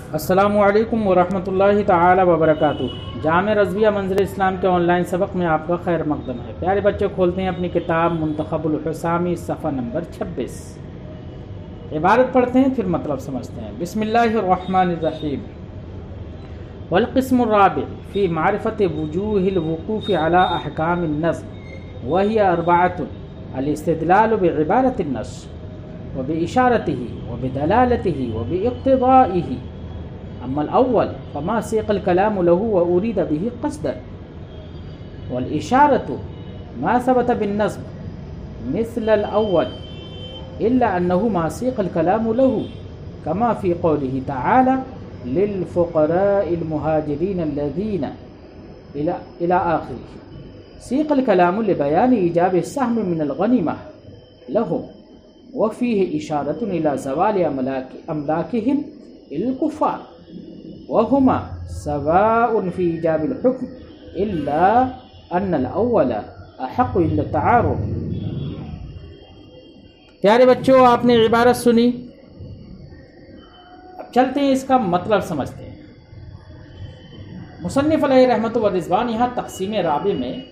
अस्सलामु अलैकुम वरहमतुल्लाहि ताला वबरकातुहू। जामे रज़विया मंज़िल इस्लाम के ऑनलाइन सबक में आपका खैर मक़दम है। प्यारे बच्चों, खोलते हैं अपनी किताब मुंतखबुल हुसामी सफ़ा नंबर 26। इबारत पढ़ते हैं फिर मतलब समझते हैं। बिस्मिल्लाहिर्रहमानिर्रहीम। वल क़िस्मुर राबि फ़ी मारिफ़त वुजूहिल वुक़ूफ़ अला अहकामिन नज़्म व हिय अर्बअतुन अल इस्तिदलाल बिइबारतिन नस्र व बिइशारतिही व बिदलालतिही व बिइक़्तिदाइही। अम्मल अव्वल फमा सीक़ल कलाम लहू व उरीद बिही क़स्दन वल इशारतु मा सबत बिन्नस्ब मिस्लल अव्वल इल्ला अन्नहु मा सीक़ल कलाम लहू कमा फ़ी क़ौलिही तआला लिल फ़ुक़राइल मुहाजिरीन अल्लज़ीना इला आख़िरिही। सीक़ल कलाम लिबयान ईजाब सहम मिनल गनीमह लहुम व फ़ीहि इशारतुन इला ज़वाल अमलाकिहिम इल कुफ़ार व हुमा सवाउन फ़ी ईजाबिल हुक्म इल्ला अन्नल अव्वल अहक़्क़ु इंद तआरुफ़। प्यारे बच्चों, आपने इबारत सुनी, अब चलते हैं इसका मतलब समझते हैं। मुसन्निफ़ अलैहि रहमत व रिज़वान यहाँ तक़सीम राबे में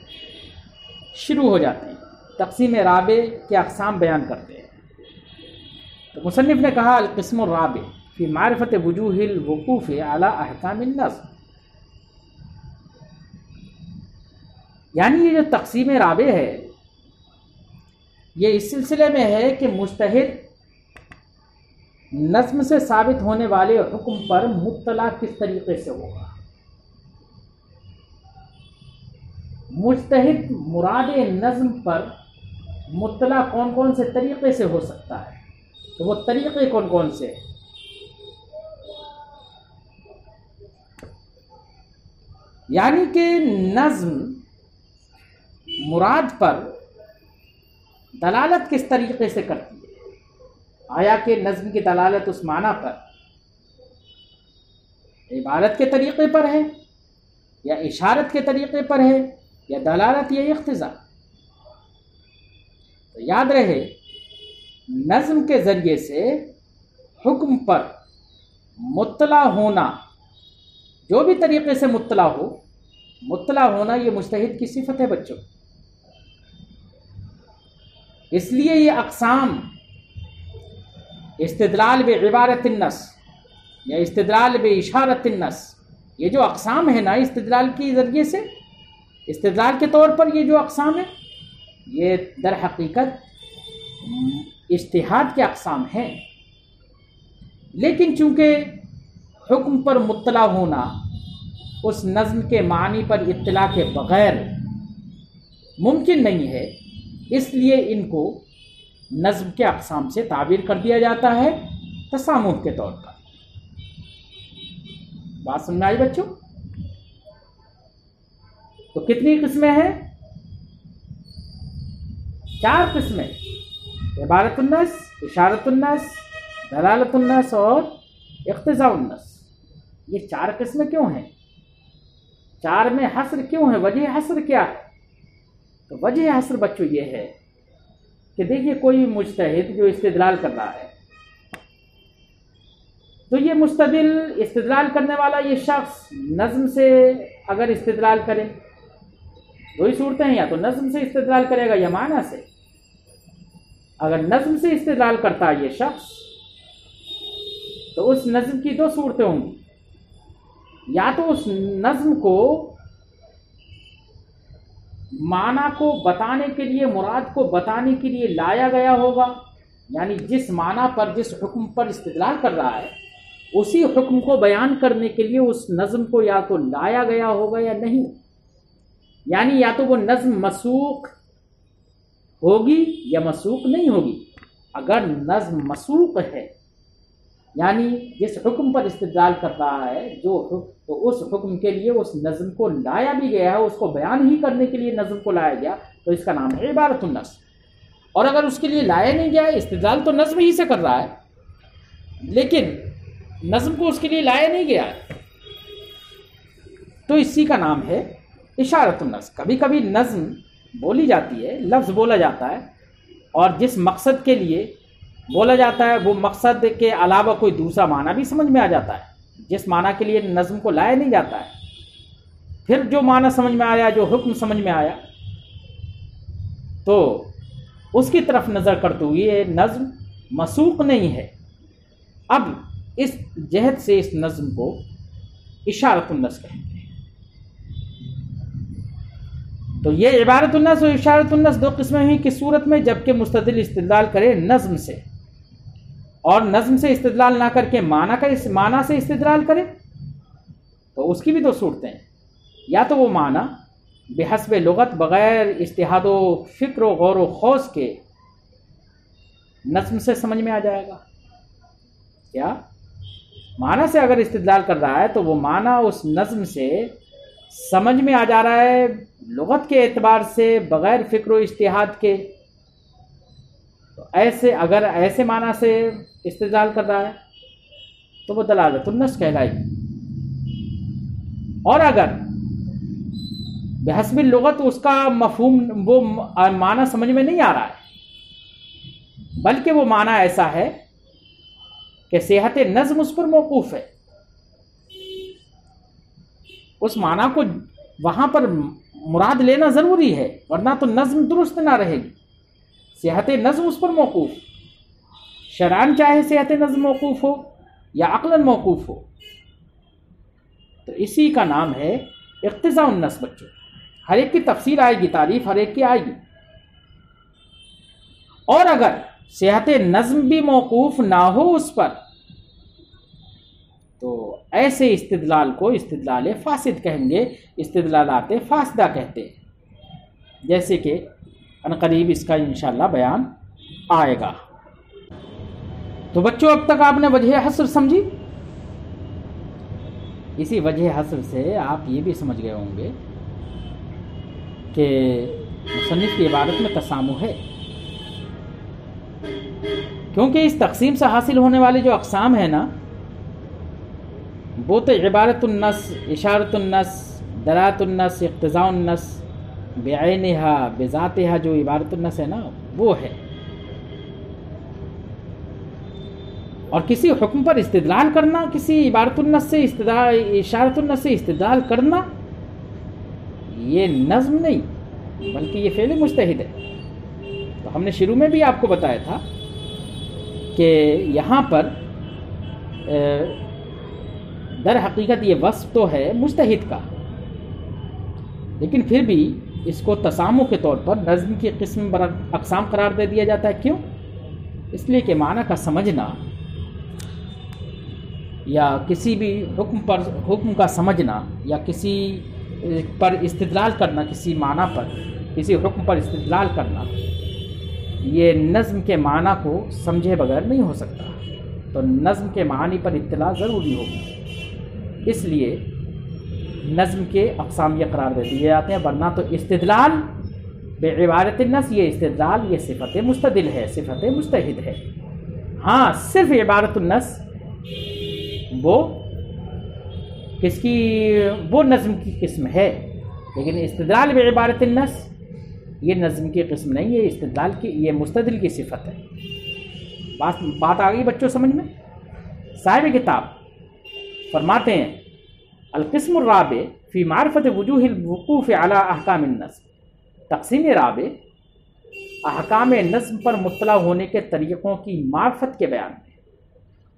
शुरू हो जाते हैं। तक़सीम राबे के अक़साम बयान करते हैं। तो मुसन्निफ़ ने कहा अल क़िस्मुर राबे फ़ी मारिफ़त वुजूहिल वुक़ूफ़ अला अहकामिन नज़्म, यानी ये जो तक़सीम राबे है ये इस सिलसिले में है कि मुज्तहिद नज़्म से साबित होने वाले हुक्म पर मुत्तला किस तरीके से होगा। मुज्तहिद मुराद नज़्म पर मुत्तला कौन कौन से तरीके से हो सकता है, तो वो तरीके कौन कौन से हैं। यानी कि नज़्म मुराद पर दलालत किस तरीके से करती है। आया कि नज़्म की दलालत उस माना पर इबारत के तरीके पर है या इशारत के तरीके पर है या दलालत या इख्तिज़ा। तो याद रहे, नज़्म के ज़रिए से हुक्म पर मुत्तला होना, जो भी तरीके से मुत्तला होना ये मुज्तहिद की सिफत है बच्चों। इसलिए ये अक़साम इस्तिदलाल बिइबारतिन नस या इस्तिदलाल बिइशारतिन नस, ये जो अक़साम है ना इस्तिदलाल के ज़रिए से, इस्तिदलाल के तौर पर ये जो अक़साम है ये दर हकीकत इज्तिहाद के अक़साम हैं। लेकिन चूँकि हुक्म पर मुत्तला होना उस नज़्म के मानी पर इत्तला के बग़ैर मुमकिन नहीं है, इसलिए इनको नज़्म के अक़साम से ताबीर कर दिया जाता है तसामुह के तौर पर। बात समझ में आई बच्चों? तो कितनी किस्में हैं? 4 किस्में, इबारतुन नस, इशारतुन नस, दलालतुन नस और इख्तिज़ाउन नस। ये 4 किस्में क्यों हैं? 4 में हस्र क्यों है? वजह हस्र क्या है? तो वजह हस्र बच्चों ये है कि देखिए, कोई मुज्तहिद जो इस्तिदलाल कर रहा है, तो ये मुस्तदिल इस्तिदलाल करने वाला ये शख्स नज़्म से अगर इस्तिदलाल करे, 2 ही सूरतें हैं, या तो नज़्म से इस्तिदलाल करेगा या माना से। अगर नज़्म से इस्तिदलाल करता है ये शख्स, तो उस नज़्म की 2 सूरतें होंगी। या तो उस नज़्म को माना को बताने के लिए, मुराद को बताने के लिए लाया गया होगा, यानी जिस माना पर, जिस हुक्म पर इस्तिदलाल कर रहा है उसी हुक्म को बयान करने के लिए उस नज़्म को या तो लाया गया होगा या नहीं। यानी या तो वो नज़्म मसूक होगी या मसूक नहीं होगी। अगर नज़्म मसूक है, यानी जिस हुक्म पर इस्तिदलाल कर रहा है तो उस हुक्म के लिए उस नज़्म को लाया भी गया है, उसको बयान ही करने के लिए नज़्म को लाया गया, तो इसका नाम है इबारतुन नस। और अगर उसके लिए लाया नहीं गया, इस्तिदलाल तो नज़्म ही से कर रहा है लेकिन नज़्म को उसके लिए लाया नहीं गया, तो इसी का नाम है इशारतुन नस। कभी कभी नज़्म बोली जाती है, लफ्ज़ बोला जाता है, और जिस मकसद के लिए बोला जाता है वो मकसद के अलावा कोई दूसरा माना भी समझ में आ जाता है। जिस माना के लिए नज़्म को लाया नहीं जाता है। फिर जो माना समझ में आया, जो हुक्म समझ में आया, तो उसकी तरफ नज़र करते हुए नज़्म मसूक नहीं है। अब इस जहत से इस नज़्म को इशारतुन नस कहेंगे। तो ये इबारतुन नस और इशारतुन नस दो किस्में हुई किस सूरत में, जबकि मुस्तदिल इस्तिदलाल करे नज़्म से और नज़्म से इस्तिदलाल ना करके माना से इस्तिदलाल करे, तो उसकी भी दो सूरतें हैं। या तो वो माना बेहस्बे लुगत बग़ैर इज्तिहाद व फ़िक्र व गौर व खौस के नज़्म से समझ में आ जाएगा। क्या माना से अगर इस्तिदलाल कर रहा है तो वो माना उस नज़्म से समझ में आ जा रहा है लुगत के एतबार से बग़ैर फ़िक्र व इज्तिहाद के। तो ऐसे अगर ऐसे माना से इस्तिदलाल कर रहा है तो वो दलालतुन नस कहलाएगी। और अगर बेहस्बिल लुगत उसका मफहूम वो माना समझ में नहीं आ रहा है, बल्कि वो माना ऐसा है कि सेहत नज़्म उस पर मौकूफ़ है, उस माना को वहाँ पर मुराद लेना ज़रूरी है, वरना तो नज़्म दुरुस्त ना रहेगी। सेहत नज़्म उस पर मौकूफ़, शरअन चाहे सेहत नज़्म मौकूफ़ हो या अक़लन मौकूफ़ हो, तो इसी का नाम है इक़्तिज़ाउन नस। बच्चों, हर एक की तफसीर आएगी, तारीफ़ हर एक की आएगी। और अगर सेहत नज़्म भी मौकूफ़ ना हो उस पर, तो ऐसे इस्तिदलाल को इस्तिदलाल फासिद कहेंगे, इस्तिदलालात फासिदा कहते हैं, जैसे कि अनक़रीब इसका इंशाअल्लाह बयान आएगा। तो बच्चों, अब तक आपने वजह हस्र समझी। इसी वजह हस्र से आप ये भी समझ गए होंगे कि मुसन्निफ़ की इबारत में तसामु है, क्योंकि इस तक़सीम से हासिल होने वाली जो अक़साम है ना, वो तो इबारतुन नस, इशारतुन नस, दलालतुन नस, इक़्तिज़ाउन नस, बेअैनिहा बेज़ातिहा जो इबारतुन नस है ना, वो है। और किसी हुक्म पर इस्तिदलाल करना, किसी इबारतुन नस से इशारतुन नस से इस्तिदलाल करना, ये नज़्म नहीं बल्कि ये फ़ेल मुज्तहिद है। तो हमने शुरू में भी आपको बताया था कि यहाँ पर दर हकीकत ये वस्फ तो है मुज्तहिद का, लेकिन फिर भी इसको तसामु के तौर पर नज़्म की किस्म पर अक़साम करार दे दिया जाता है। क्यों? इसलिए कि माना का समझना या किसी भी हुक्म का समझना या किसी पर इस्तिदलाल करना, किसी माना पर, किसी हुक्म पर इस्तिदलाल करना, ये नज़्म के माना को समझे बगैर नहीं हो सकता। तो नज़्म के मानी पर इत्तला ज़रूरी होगी, इसलिए नज़्म के अक़साम ये करार दे दिए जाते हैं। वरना तो इस्तिदलाल बेइबारतिन नस, ये इस्तिदलाल ये सिफ़त मुस्तदिल है, सिफ़त मुज्तहिद है। हाँ, सिर्फ इबारतुन नस वो किसकी, वो नज़्म की किस्म है, लेकिन इस्तिदलाल बेइबारतिन नस ये नज़्म की किस्म नहीं है, इस्तिदलाल की, ये मुस्तदिल की सिफ़त है। बात आ गई बच्चों समझ में? साहिब किताब फरमाते हैं अल-क़िस्मुर राबे फ़ी मारिफ़त वुजूहिल वुक़ूफ़ अला अहकामिन नज़्म। तक़सीम राबे अहकाम नज़्म पर मुत्तला होने के तरीक़ों की मारिफ़त के बयान में।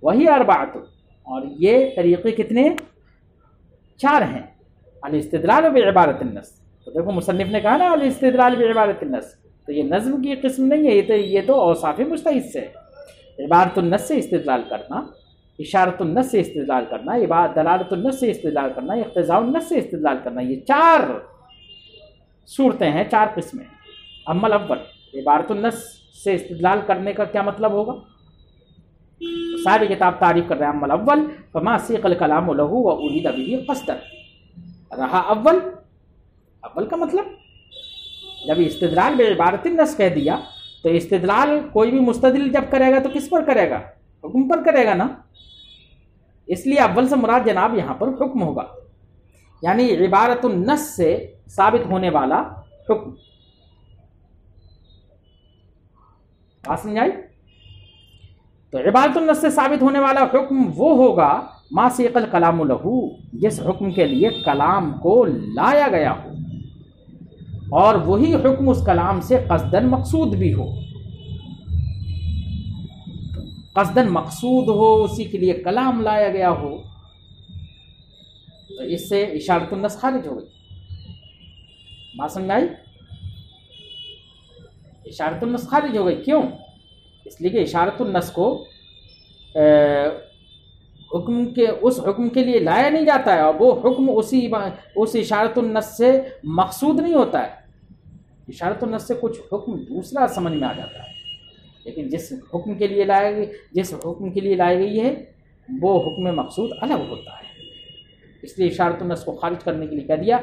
वही अरबाअतुन, और ये तरीक़े कितने? 4 हैं। अल-इस्तिदलाल बिइबारतिन नस, तो देखो मुसन्निफ़ ने कहा ना अल-इस्तिदलाल बिइबारतिन नस, तो ये नज़्म की किस्म नहीं है, ये तो औसाफ़ मुस्तहिद से है। इबारतुन नस से इस्तिदलाल करना, इशारतुन नस से इस्तिदलाल करना, दलालतुन नस से इस्तिदलाल करना, इक़्तिज़ाउन नस से इस्तिदलाल करना, ये 4 सूरतें हैं, 4 किस्में। अम्मल अव्वल, इबारतुन नस से इस्तिदलाल करने का क्या मतलब होगा? साहिब किताब तारीफ़ कर रहे हैं। अम्मल अव्वल फमा सीक़ल कलामु लहू व उरीद बिही क़स्दन। रहा अव्वल का मतलब, जब इस्तिदलाल बेइबारतिन नस कह दिया तो इस्तिदलाल कोई भी मुस्तदिल जब करेगा तो किस पर करेगा? हुक्म पर करेगा ना, इसलिए अव्वल से मुराद जनाब यहाँ पर हुक्म होगा, यानी इबारतुन नस से साबित होने वाला हुक्म। बात समझ आई? तो इबारतुन नस से साबित होने वाला हुक्म वो होगा मा सीक़ल कलाम लहू, जिस हुक्म के लिए कलाम को लाया गया हो, और वही हुक्म उस कलाम से क़स्दन मकसूद भी हो। क़स्दन मकसूद हो, उसी के लिए कलाम लाया गया हो, तो इससे इशारतुन नस खारिज हो गई। बात समझ में आई? इशारतुन नस खारिज हो गई। क्यों? इसलिए कि इशारतुन नस को हुक्म के उस हुक्म के लिए लाया नहीं जाता है, और वो हुक्म उस इशारतुन नस से मकसूद नहीं होता है। इशारतुन नस से कुछ हुक्म दूसरा समझ में आ जाता है, लेकिन जिस हुक्म के लिए लाई गई है वो हुक्म मकसूद अलग होता है। इसलिए इशारतुन नस को खारिज करने के लिए कह दिया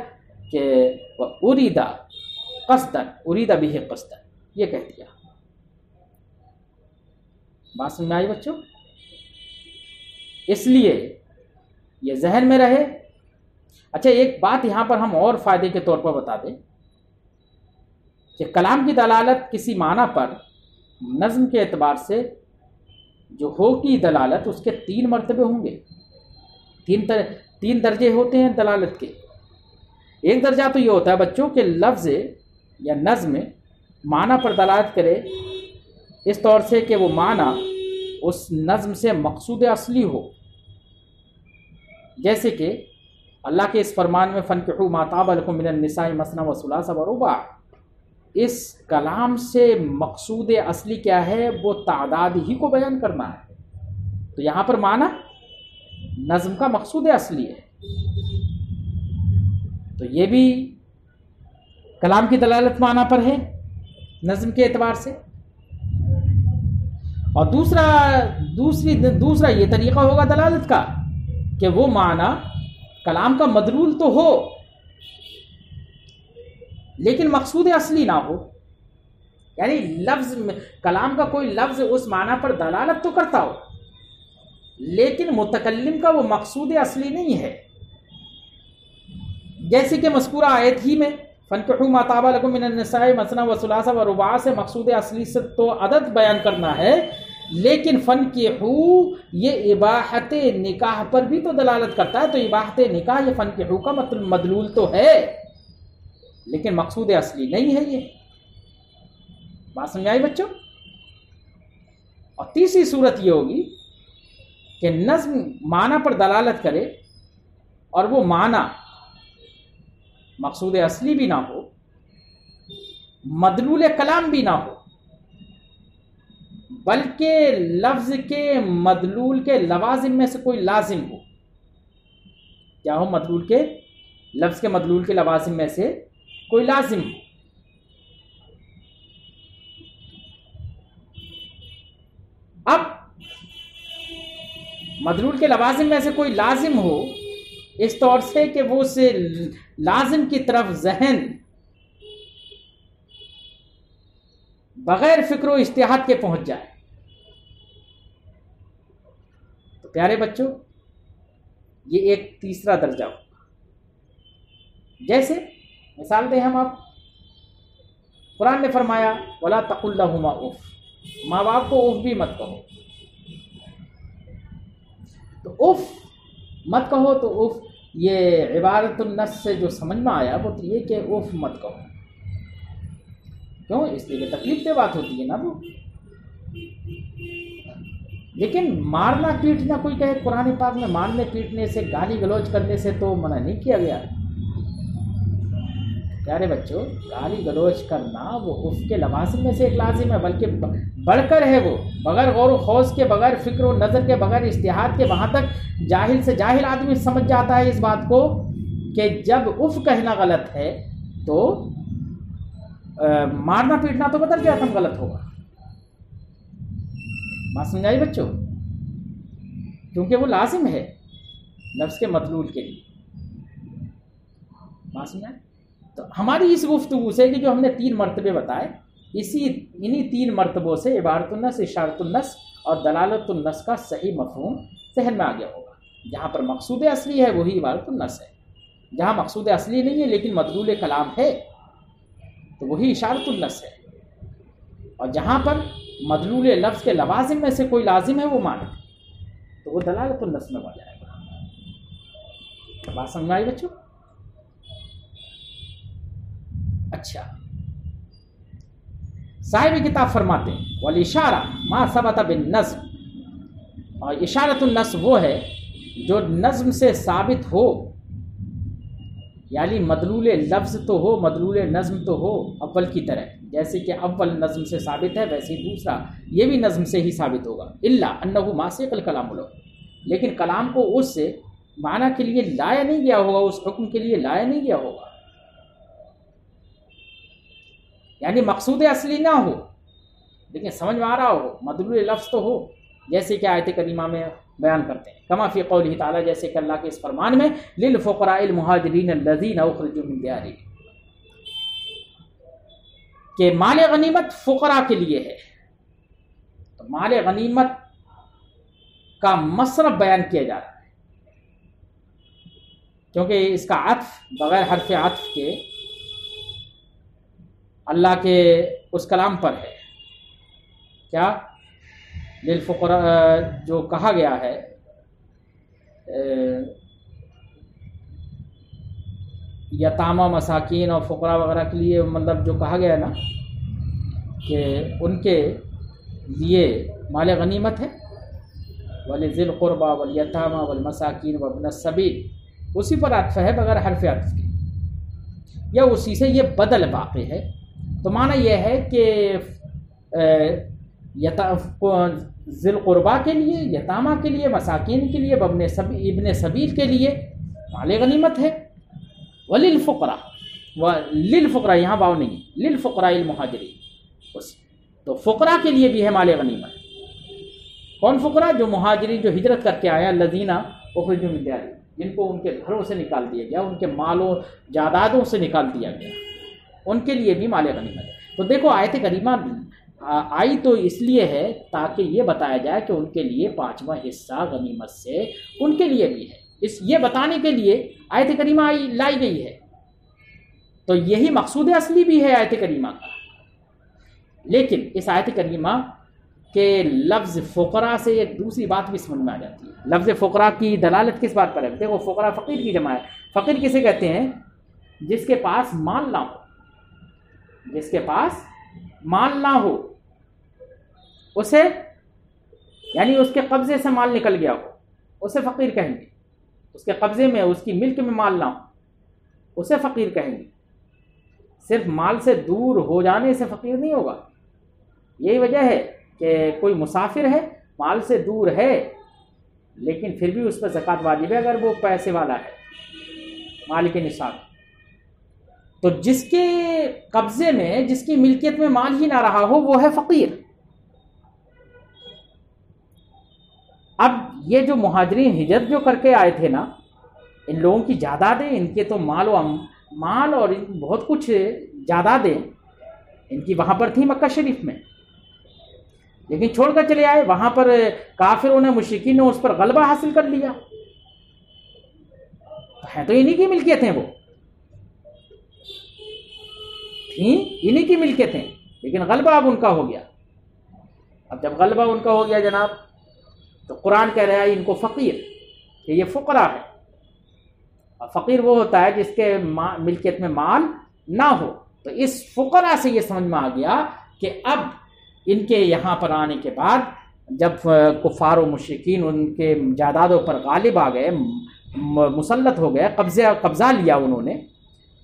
कि उरीदा क़स्दन, उरीदा बिही क़स्दन, ये कह दिया। बात समझ में आई बच्चों? इसलिए ये जहन में रहे। अच्छा, एक बात यहाँ पर हम और फ़ायदे के तौर पर बता दें कि कलाम की दलालत किसी माना पर नज़्म के एतबार से जो होगी दलालत, उसके 3 मरतबे होंगे। 3 दर्जे होते हैं दलालत के। एक दर्जा तो ये होता है बच्चों कि लफ्ज़ या नज़्म माना पर दलालत करे इस तौर से कि वो माना उस नज़्म से मकसूद असली हो। जैसे कि अल्लाह के इस फरमान में फ़नकिहू मा ताब लकुम मिनन निसाई मसना व सुलासा व रुबा, इस कलाम से मकसूद असली क्या है? वो तादाद ही को बयान करना है। तो यहाँ पर माना नज़्म का मकसूद असली है, तो ये भी कलाम की दलालत माना पर है नज़्म के एतबार से। और दूसरा ये तरीक़ा होगा दलालत का कि वो माना कलाम का मदलूल तो हो लेकिन मकसूद असली ना हो। यानी कलाम का कोई लफ्ज़ उस माना पर दलालत तो करता हो, लेकिन मुतकल्लिम का वो मकसूद असली नहीं है। जैसे कि मज़कूरा आयत ही में फ़नकिहू मा ताब लकुम मिनन निसाई मसना व सुलासा व रुबा से मकसूद असली से तो अदद बयान करना है, लेकिन फ़नकिहू ये इबाहत निकाह पर भी तो दलालत करता है। तो इबाहत निकाह ये फ़नकिहू का मदलूल तो है, लेकिन मकसूद असली नहीं है। ये बात समझ आई बच्चों? और तीसरी सूरत ये होगी कि नज़्म माना पर दलालत करे और वो माना मकसूद असली भी ना हो, मदलूल कलाम भी ना हो, बल्कि लफ्ज़ के मदलूल के लवाजिम में से कोई लाजिम हो। क्या हो? मदलूल के लफ्ज़ के मदलूल के लवाजिम में से कोई लाजिम हो। अब मदलूल के लवाजिम में से कोई लाजिम हो इस तौर से कि वो से लाजिम की तरफ जहन बगैर फिक्र व इज्तिहाद के पहुंच जाए। तो प्यारे बच्चों, ये एक तीसरा दर्जा होगा। जैसे मिसाल दें हम, आप कुरान ने फरमाया वला तकुल लहुमा उफ, माँ बाप को उफ भी मत कहो। तो उफ मत कहो, तो उफ ये इबारतुन नस से जो समझ में आया वो तो ये कि उफ मत कहो। क्यों? इसलिए कि तकलीफ दे बात होती है ना वो। लेकिन मारना पीटना, कोई कहे कुरान पाक में मारने पीटने से, गाली गलौज करने से तो मना नहीं किया गया। प्यारे बच्चों, गाली गलौज करना वो उफ के लवाजिम में से एक लाजिम है, बल्कि बढ़कर है वो। बगैर गौर व खौज के, बगैर फिक्र व नज़र के, बगैर इज्तिहाद के, वहाँ तक जाहिल से जाहिल आदमी समझ जाता है इस बात को कि जब उफ कहना गलत है तो मारना पीटना तो बदल जाता गलत होगा। बात समझाई बच्चों? क्योंकि वो लाजिम है लफ्ज़ के मदलूल के लिए। बात समझाई? तो हमारी इस गुफ्तगू से कि जो हमने 3 मरतबे बताए, इन्हीं 3 मरतबों से इबारतुन नस, इशारतुन नस और दलालतुन नस का सही मफ़हूम जहन में आ गया होगा। जहाँ पर मकसूद असली है वही इबारतुन नस है, जहाँ मकसूद असली नहीं है लेकिन मदलूल कलाम है तो वही इशारतुन नस है, और जहाँ पर मदलूल लफ्ज़ के लवाजिम में से कोई लाजिम है वो माने तो वो दलालतुन नस में आ जाएगा। बात समझ में आई बच्चों? अच्छा, साहिब किताब फरमाते हैं वल इशारा मा सबत बिन नज़्म, और इशारतुन नज़्म वो है जो नज़्म से साबित हो, यानी मदलूल लफ्ज़ तो हो, मदलूल नज़्म तो हो अव्वल की तरह, जैसे कि अव्वल नज़्म से साबित है वैसे ही दूसरा ये भी नज़्म से ही साबित होगा। इल्ला अन्नहु मासिक़ल कलाम लो, लेकिन कलाम को उससे माना के लिए लाया नहीं गया होगा, उस हुक्म के लिए लाया नहीं गया होगा, यानी मकसूद असली ना हो लेकिन समझ में आ रहा हो, मदलूल लफ्ज़ तो हो, जैसे कि आयत करीमा में बयान करते हैं। कमा फ़ी क़ौलिही ताला, जैसे कि अल्लाह के इस फरमान में लिल फ़ुक़राइल मुहाजिरीन अल्लज़ीना उख़रिजू मिन दियारिहिम, कि माल गनीमत फ़ुक़रा के लिए है। तो माल गनीमत का मसरफ़ बयान किया जा रहा है, क्योंकि इसका अत्फ़ बग़ैर हर्फ़ अत्फ़ के अल्लाह के उस कलाम पर है। क्या लिल फ़ुक़रा जो कहा गया है, यतामा मसाकीन और फ़ुक़रा वगैरह के लिए, मतलब जो कहा गया है ना कि उनके लिए माल गनीमत है, वलिज़िल क़ुरबा वल यतामा वल मसाकीन वब्न सबील, उसी पर अत्फ़ है बगैर हर्फ़ अत्फ़ के, या उसी से ये बदल वाक़ है। तो माना यह है कि ज़िल क़ुरबा के लिए, यतामा के लिए, मसाकीन के लिए, इब्न सबील के लिए माल गनीमत है। वलिल फ़ुक़रा, व लिल फ़ुक़रा यहाँ वाव नहीं, लिल फ़ुक़राइल मुहाजिरीन, तो फ़ुक़रा के लिए भी है माल गनीमत। कौन फ़ुक़रा? जो मुहाजिरीन, जो हिजरत करके आया, लज़ीना उख़रिजू मिन दियारिहिम, जिनको उनके घरों से निकाल दिया गया, उनके मालों जायदादों से निकाल दिया गया, उनके लिए भी माल गनीमत है। तो देखो आयत करीमा आई तो इसलिए है ताकि ये बताया जाए कि उनके लिए 5वां हिस्सा गनीमत से उनके लिए भी है, ये बताने के लिए आयत करीमा लाई गई है। तो यही मकसूद असली भी है आयत करीमा का। लेकिन इस आयत करीमा के लफ्ज़ फ़ुक़रा से एक दूसरी बात भी समझ में आ जाती है। लफ्ज़ फ़ुक़रा की दलालत किस बात पर है? देखो, फ़ुक़रा फ़कीर की जमा है। फ़कीर किसे कहते हैं? जिसके पास माल ना हो, जिसके पास माल ना हो, उसे, यानी उसके कब्ज़े से माल निकल गया हो, उसे फ़कीर कहेंगे। उसके कब्ज़े में, उसकी मिल्क में माल ना हो, उसे फ़कीर कहेंगे। सिर्फ माल से दूर हो जाने से फ़कीर नहीं होगा। यही वजह है कि कोई मुसाफिर है, माल से दूर है, लेकिन फिर भी उस पर ज़कात वाजिब है अगर वो पैसे वाला है, माल के निसाब। तो जिसके कब्ज़े में, जिसकी मिल्कियत में माल ही ना रहा हो, वो है फ़कीर। अब ये जो मुहाजिरीन हिजरत जो करके आए थे ना, इन लोगों की जायदादें, इनके तो माल और बहुत कुछ जायदादें इनकी वहाँ पर थी मक्का शरीफ में, लेकिन छोड़कर चले आए। वहाँ पर काफिरों ने, मुशरिकीन ने उस पर गलबा हासिल कर लिया। तो है तो इन्हीं की मिल्कियत हैं, वो थी इन्हीं की मिल्कियत हैं, लेकिन गलबा अब उनका हो गया। अब जब गलबा उनका हो गया जनाब, तो कुरान कह रहा है इनको फ़कीर, कि ये फ़ुक़रा है। और फ़कीर वो होता है जिसके मिल्कियत में माल ना हो। तो इस फ़ुक़रा से ये समझ में आ गया कि अब इनके यहाँ पर आने के बाद जब कुफ़ार और मुशरिकीन उनके जायदादों पर गालिब आ गए, मुसल्लत हो गए, कब्ज़ा लिया उन्होंने,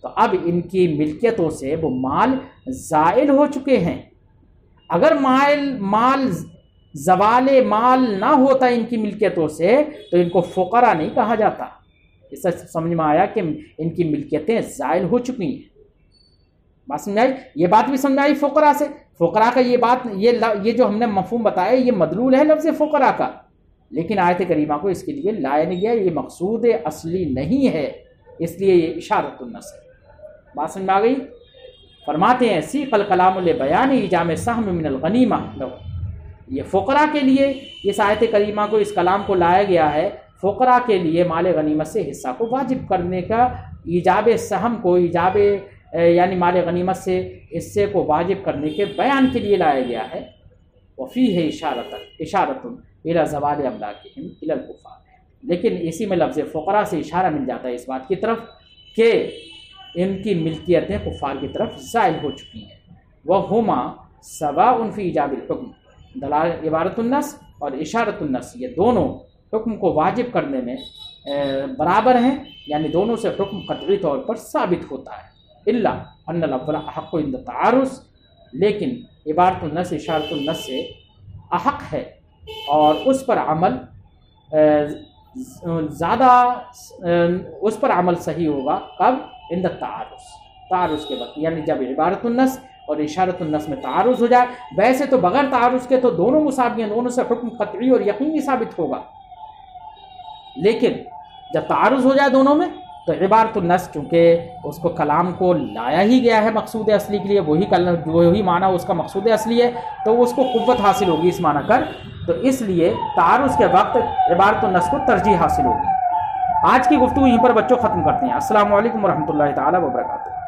तो अब इनकी मिल्कियतों से वो माल ज़ाइल हो चुके हैं। अगर माल ज़वाले माल ना होता इनकी मिल्कियतों से, तो इनको फ़ुक़रा नहीं कहा जाता। इससे समझ में आया कि इनकी मिल्कियतें ज़ाइल हो चुकी हैं। बात समझ आई? ये बात भी समझ आई फ़ुक़रा से। फ़ुक़रा का ये बात, ये जो हमने मफ़हूम बताया, ये मदलूल है लफ्ज़ फ़ुक़रा का, लेकिन आयत करीमा को इसके लिए लाया नहीं गया। ये मकसूद असली नहीं है, इसलिए ये इशारतुन नस्ख़ है। बात समझ में आ गई? फरमाते हैं सीक़ल कलाम लिबयान इजाम सहम मिनल गनीमा। ये फ़ुक़रा के लिए इस आयत करीमा को, इस कलाम को लाया गया है फ़ुक़रा के लिए माल गनीमत से हिस्सा को वाजिब करने का, ईजाब सहम को, यानी माल गनीमत से हिस्से को वाजिब करने के बयान के लिए लाया गया है। वफ़ी है इशारतुन इला ज़वाल अमलाकिहिम इलल कुफ़ार। लेकिन इसी में लफ्ज़ फ़ुक़रा से इशारा मिल जाता है इस बात की तरफ कि इनकी मिल्कियतें कुफ़ार की तरफ ज़ाइल हो चुकी हैं। वह हुमा सवाउन फ़ी ईजाबिल हुक्म, दलाल इबारतुन्नस और इशारतुन्नस, ये दोनों हुक्म को वाजिब करने में बराबर हैं, यानी दोनों से हुक्म क़तई तौर पर साबित होता है। इल्ला अन्नल अव्वल अहक्कु इंद तारुस, लेकिन इबारतुन्नस इशारतुन्नस से अहक है और उस पर अमल ज़्यादा, उस पर अमल सही होगा कब? इंद तारुस, तारुस के वक्त, यानी जब इबारतुन्नस और इशारतुन्नस में तारुस हो जाए। वैसे तो बगैर तारुस के तो दोनों मुसावी हैं, दोनों से हुक्म क़तई और यकीनी साबित होगा, लेकिन जब तारुस हो जाए दोनों में तो इबारतुन्नस चूँकि उसको कलाम को लाया ही गया है मकसूद असली के लिए, वही माना उसका मकसूद असली है, तो उसको क़ुव्वत हासिल होगी इस माना कर, तो इसलिए तारुस के वक्त इबारतुन्नस को तरजीह हासिल होगी। आज की गुफ्तगू यहीं पर बच्चों ख़त्म करते हैं। अस्सलामु अलैकुम वरहमतुल्लाहि ताला व बरकातुहू।